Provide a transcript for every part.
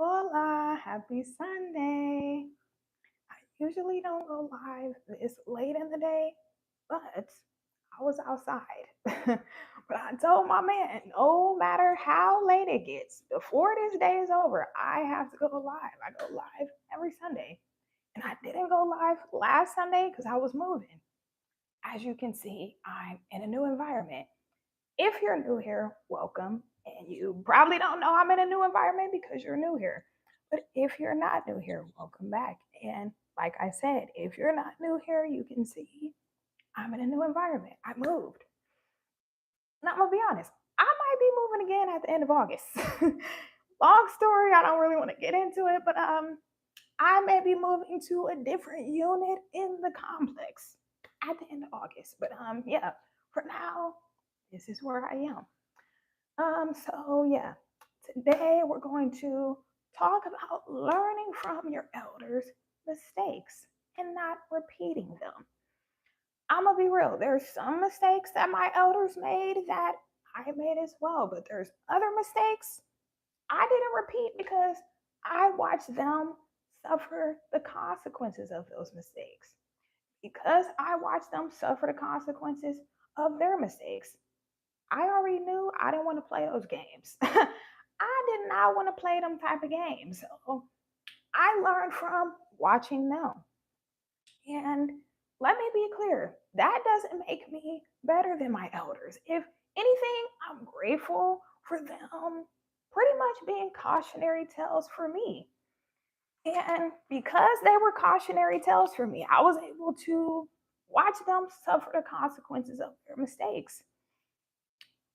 Hola, happy Sunday. I usually don't go live this late in the day, but I was outside. But I told my man, no matter how late it gets, before this day is over, I have to go live. I go live every Sunday. And I didn't go live last Sunday because I was moving. As you can see, I'm in a new environment. If you're new here, welcome. And you probably don't know I'm in a new environment because you're new here. But if you're not new here, welcome back. And like I said, if you're not new here, you can see I'm in a new environment. I moved. Now, I'm going to be honest, I might be moving again at the end of August. Long story, I don't really want to get into it, but I may be moving to a different unit in the complex at the end of August. But yeah, for now, this is where I am. So yeah, today we're going to talk about learning from your elders' mistakes and not repeating them. I'm gonna be real, there's some mistakes that my elders made that I made as well, but there's other mistakes I didn't repeat because I watched them suffer the consequences of those mistakes. Because I watched them suffer the consequences of their mistakes, I already knew I didn't want to play those games. I did not want to play them type of games. So I learned from watching them. And let me be clear, that doesn't make me better than my elders. If anything, I'm grateful for them pretty much being cautionary tales for me. And because they were cautionary tales for me, I was able to watch them suffer the consequences of their mistakes.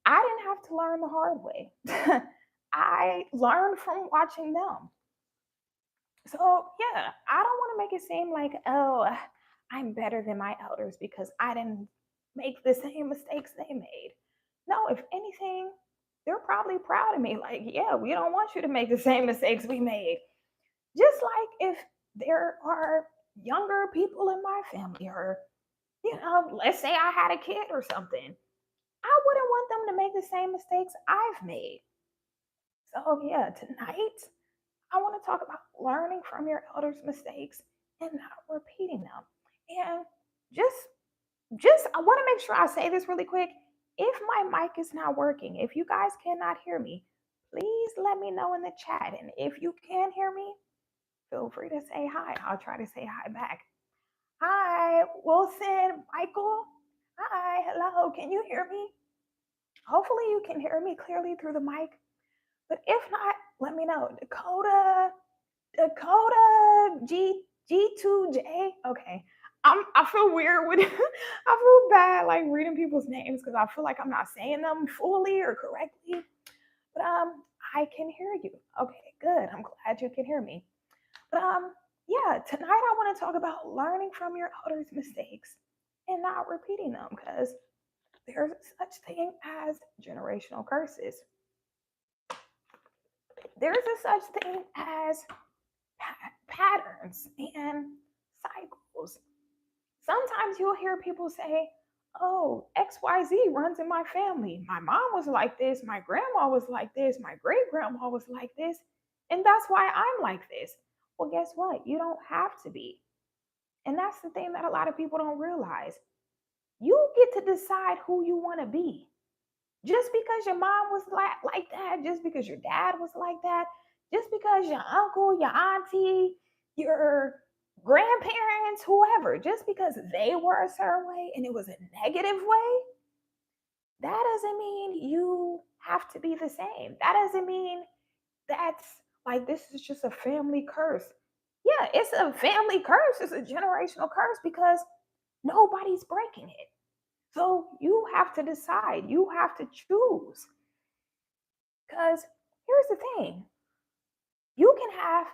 I didn't have to learn the hard way. I learned from watching them. So, yeah, I don't want to make it seem like, oh, I'm better than my elders because I didn't make the same mistakes they made. No, if anything, they're probably proud of me. Like, yeah, we don't want you to make the same mistakes we made. Just like if there are younger people in my family, or, let's say I had a kid or something, I wouldn't want them to make the same mistakes I've made. So, yeah, tonight I want to talk about learning from your elders' mistakes and not repeating them. And just I want to make sure I say this really quick. If my mic is not working, if you guys cannot hear me, please let me know in the chat. And if you can hear me, feel free to say hi. I'll try to say hi back. Hi, Wilson, Michael. Hi, hello. Can you hear me? Hopefully, you can hear me clearly through the mic. But if not, let me know. Dakota G2J. Okay. I feel weird with I feel bad like reading people's names because I feel like I'm not saying them fully or correctly. But I can hear you. Okay, good. I'm glad you can hear me. But yeah, tonight I want to talk about learning from your elders' mistakes and not repeating them because there's such thing as generational curses. There's a such thing as patterns and cycles. Sometimes you'll hear people say, oh, XYZ runs in my family. My mom was like this, my grandma was like this, my great grandma was like this, and that's why I'm like this. Well, guess what? You don't have to be. And that's the thing that a lot of people don't realize. You get to decide who you want to be. Just because your mom was like that, just because your dad was like that, just because your uncle, your auntie, your grandparents, whoever, just because they were a certain way and it was a negative way, that doesn't mean you have to be the same. That doesn't mean that's like this is just a family curse. Yeah, it's a family curse, it's a generational curse because nobody's breaking it. So you have to decide, you have to choose. Because here's the thing, you can have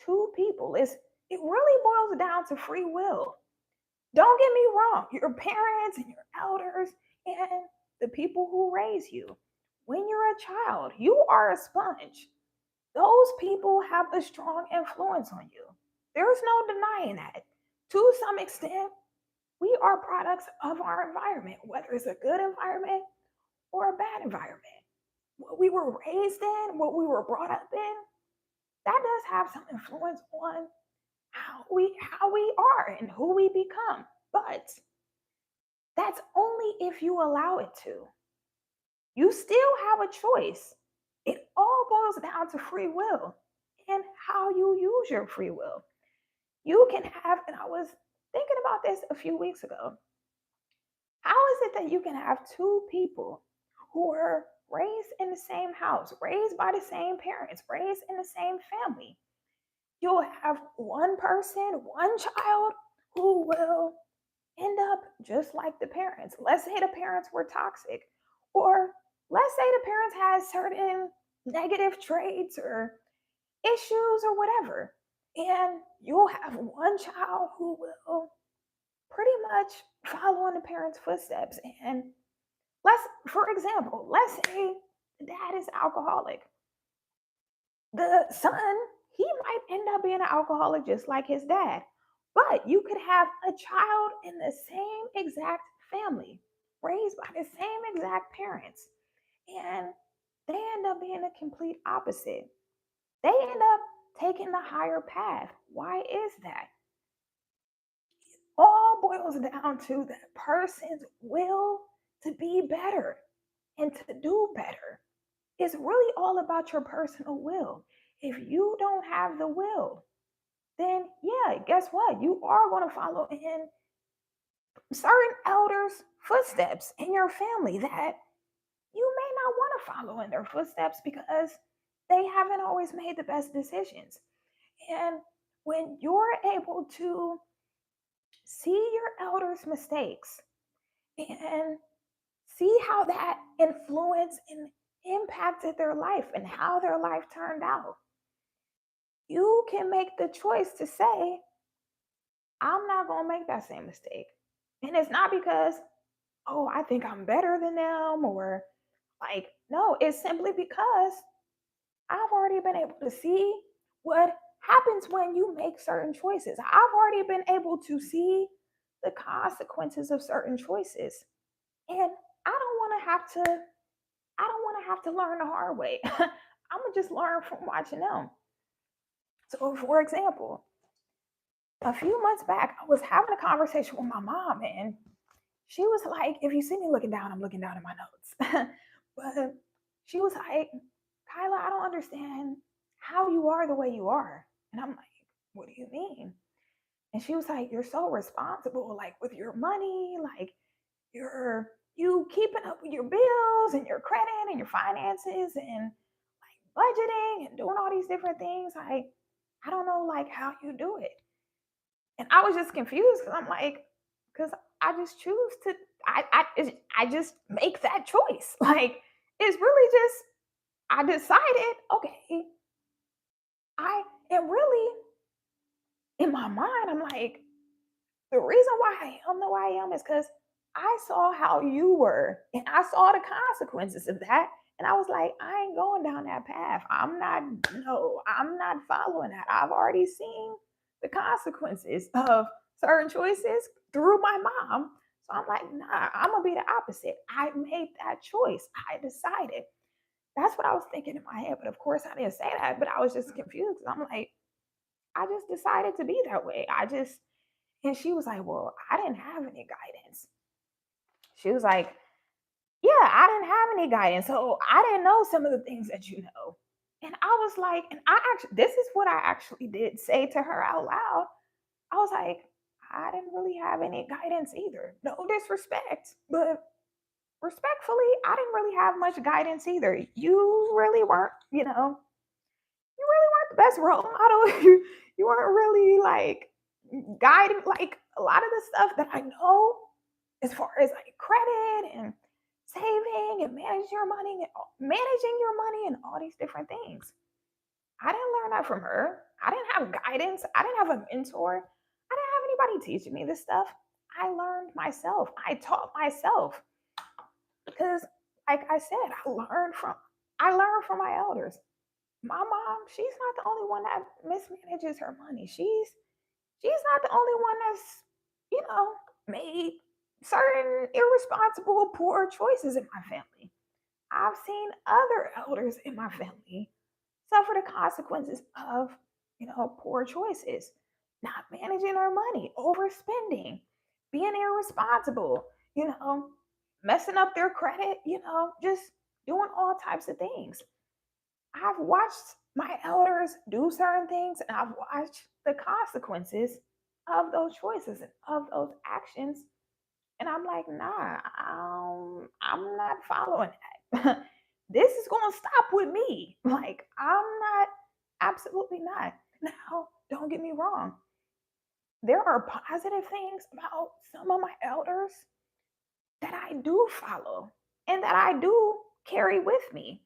two people. It really boils down to free will. Don't get me wrong, your parents and your elders and the people who raise you. When you're a child, you are a sponge. Those people have a strong influence on you. There's no denying that. To some extent, we are products of our environment, whether it's a good environment or a bad environment. What we were raised in, what we were brought up in, that does have some influence on how we are and who we become. But that's only if you allow it to. You still have a choice. It all boils down to free will and how you use your free will. You can have, and I was thinking about this a few weeks ago. How is it that you can have two people who were raised in the same house, raised by the same parents, raised in the same family? You'll have one person, one child who will end up just like the parents. Let's say the parents were toxic, or let's say the parents had certain negative traits or issues or whatever. And you'll have one child who will pretty much follow in the parents' footsteps. And for example, let's say the dad is alcoholic. The son, he might end up being an alcoholic just like his dad. But you could have a child in the same exact family, raised by the same exact parents, and they end up being a complete opposite. They end up taking the higher path. Why is that? All boils down to that person's will to be better and to do better. It's really all about your personal will. If you don't have the will, then yeah, guess what? You are going to follow in certain elders' footsteps in your family that you may not want to follow in their footsteps because they haven't always made the best decisions. And when you're able to see your elders' mistakes and see how that influenced and impacted their life and how their life turned out, you can make the choice to say, I'm not going to make that same mistake. And it's not because, oh, I think I'm better than them, or like, no, it's simply because I've already been able to see what happens when you make certain choices. I've already been able to see the consequences of certain choices. And I don't want to have to learn the hard way. I'm gonna just learn from watching them. So for example, a few months back, I was having a conversation with my mom, and she was like, if you see me looking down, I'm looking down at my notes. But she was like, Kyla, I don't understand how you are the way you are. And I'm like, what do you mean? And she was like, you're so responsible, like with your money, like you keeping up with your bills and your credit and your finances and like budgeting and doing all these different things. Like, I don't know like how you do it. And I was just confused because I'm like, because I just choose to, I just make that choice. Like, it's really just, I decided, okay, I am really, in my mind, I'm like, the reason why I am the way I am is because I saw how you were and I saw the consequences of that. And I was like, I ain't going down that path. I'm not following that. I've already seen the consequences of certain choices through my mom. So I'm like, nah, I'm going to be the opposite. I made that choice. I decided. That's what I was thinking in my head. But of course, I didn't say that. But I was just confused. I'm like, I just decided to be that way. And she was like, well, I didn't have any guidance. She was like, yeah, I didn't have any guidance. So I didn't know some of the things that you know. And I was like, and I actually, this is what I actually did say to her out loud. I was like, I didn't really have any guidance either. No disrespect, but respectfully, I didn't really have much guidance either. You really weren't, you really weren't the best role model. You weren't really like guiding like a lot of the stuff that I know as far as like credit and saving and managing your money and all these different things. I didn't learn that from her. I didn't have guidance. I didn't have a mentor. I didn't have anybody teaching me this stuff. I learned myself. I taught myself because like I said, I learned from my elders. My mom, she's not the only one that mismanages her money. She's not the only one that's, you know, made certain irresponsible, poor choices in my family. I've seen other elders in my family suffer the consequences of, poor choices, not managing our money, overspending, being irresponsible, you know, messing up their credit, just doing all types of things. I've watched my elders do certain things and I've watched the consequences of those choices and of those actions. And I'm like, nah, I'm not following that. This is going to stop with me. Like, I'm not, absolutely not. Now, don't get me wrong. There are positive things about some of my elders that I do follow and that I do carry with me.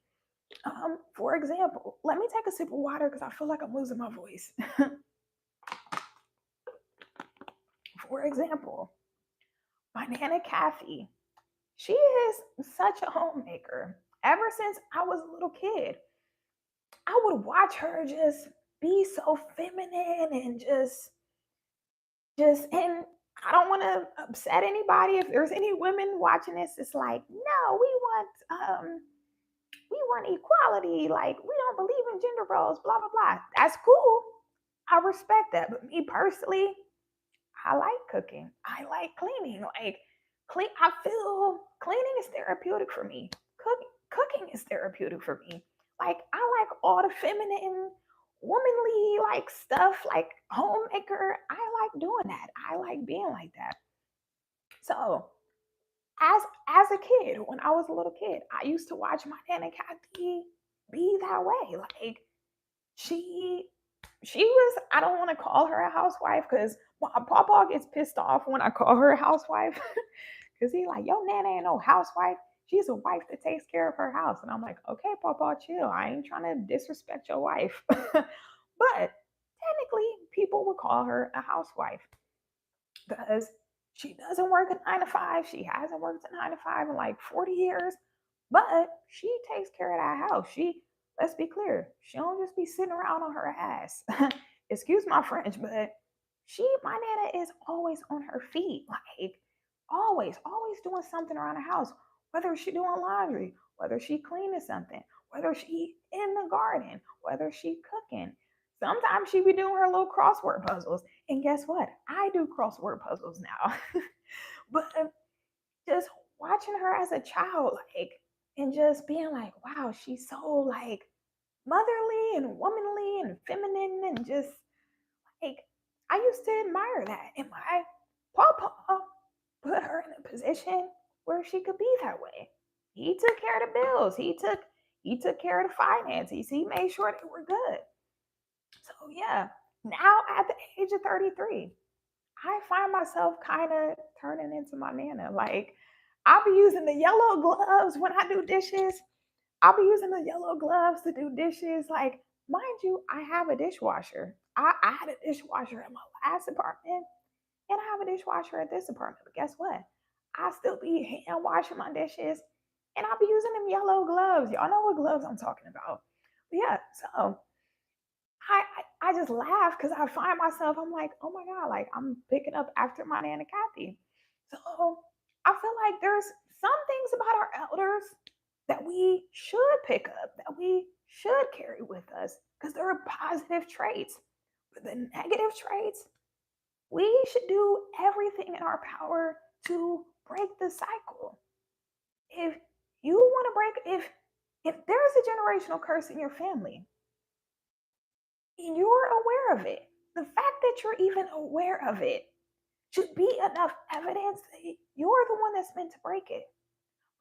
For example, let me take a sip of water because I feel like I'm losing my voice. For example, my Nana Kathy, she is such a homemaker. Ever since I was a little kid, I would watch her just be so feminine and and I don't want to upset anybody. If there's any women watching this, it's like, no, we want equality. Like, we don't believe in gender roles, blah, blah, blah. That's cool. I respect that. But me personally, I like cooking. I like cleaning. Like, I feel cleaning is therapeutic for me. Cooking is therapeutic for me. Like, I like all the feminine, womanly like stuff, like homemaker. I like doing that. I like being like that. So as a kid, when I was a little kid, I used to watch my Nana Kathy be that way. Like, she she was, I don't want to call her a housewife because my papa gets pissed off when I call her a housewife because he like, yo, Nana ain't no housewife. She's a wife that takes care of her house. And I'm like, okay, papa, chill. I ain't trying to disrespect your wife. But technically, people would call her a housewife because she doesn't work a 9 to 5. She hasn't worked a 9 to 5 in like 40 years, but she takes care of that house. Let's be clear, she don't just be sitting around on her ass. Excuse my French, but my Nana is always on her feet, like always doing something around the house, whether she doing laundry, whether she cleaning something, whether she in the garden, whether she cooking. Sometimes she be doing her little crossword puzzles. And guess what? I do crossword puzzles now. But just watching her as a child, like, and just being like, wow, she's so like motherly and womanly and feminine and just like, I used to admire that. And my papa put her in a position where she could be that way. He took care of the bills. He took care of the finances. He made sure they were good. So yeah, now at the age of 33, I find myself kind of turning into my Nana. Like, I'll be using the yellow gloves when I do dishes. I'll be using the yellow gloves to do dishes. Like, mind you, I have a dishwasher. I had a dishwasher at my last apartment, and I have a dishwasher at this apartment. But guess what? I still be hand washing my dishes, and I'll be using them yellow gloves. Y'all know what gloves I'm talking about. But yeah, so I just laugh because I find myself, I'm like, oh my God, like I'm picking up after my Nana Kathy. So I feel like there's some things about our elders that we should pick up, that we should carry with us because there are positive traits. But the negative traits, we should do everything in our power to break the cycle. If you want to if there's a generational curse in your family, you're aware of it. The fact that you're even aware of it should be enough evidence that you're the one that's meant to break it.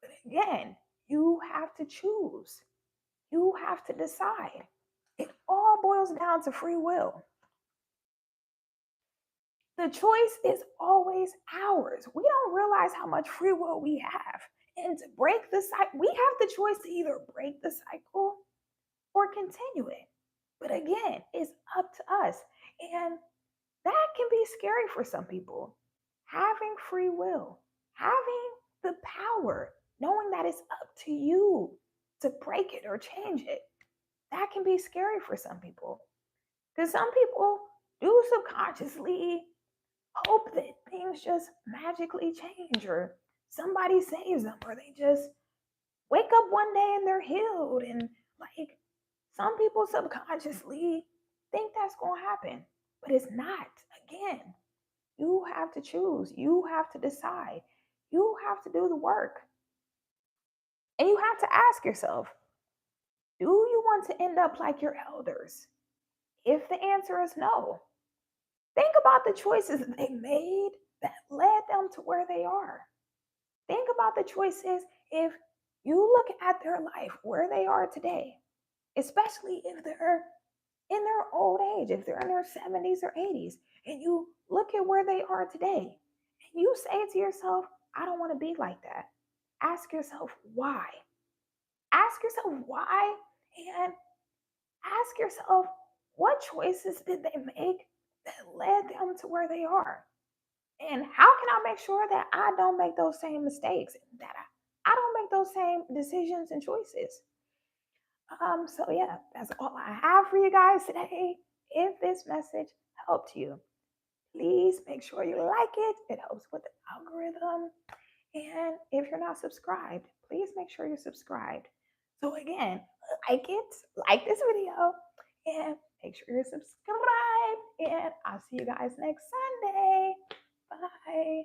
But again, you have to choose. You have to decide. It all boils down to free will. The choice is always ours. We don't realize how much free will we have. And to break the cycle, we have the choice to either break the cycle or continue it. But again, it's up to us. And that can be scary for some people. Having free will, having the power, knowing that it's up to you to break it or change it, that can be scary for some people. Because some people do subconsciously hope that things just magically change or somebody saves them or they just wake up one day and they're healed. And like Some people subconsciously think that's going to happen, but it's not. Again, you have to choose, you have to decide, you have to do the work. And you have to ask yourself, do you want to end up like your elders? If the answer is no, think about the choices that they made that led them to where they are. Think about the choices if you look at their life, where they are today, especially if they're in their old age, if they're in their 70s or 80s, and you look at where they are today, and you say to yourself, I don't want to be like that. Ask yourself why. Ask yourself why, and ask yourself what choices did they make that led them to where they are? And how can I make sure that I don't make those same mistakes, that I don't make those same decisions and choices? So yeah, that's all I have for you guys today. If this message helped you, please make sure you like it. It helps with the algorithm. And if you're not subscribed, please make sure you're subscribed. So again, like this video, and make sure you're subscribed. And I'll see you guys next Sunday. Bye.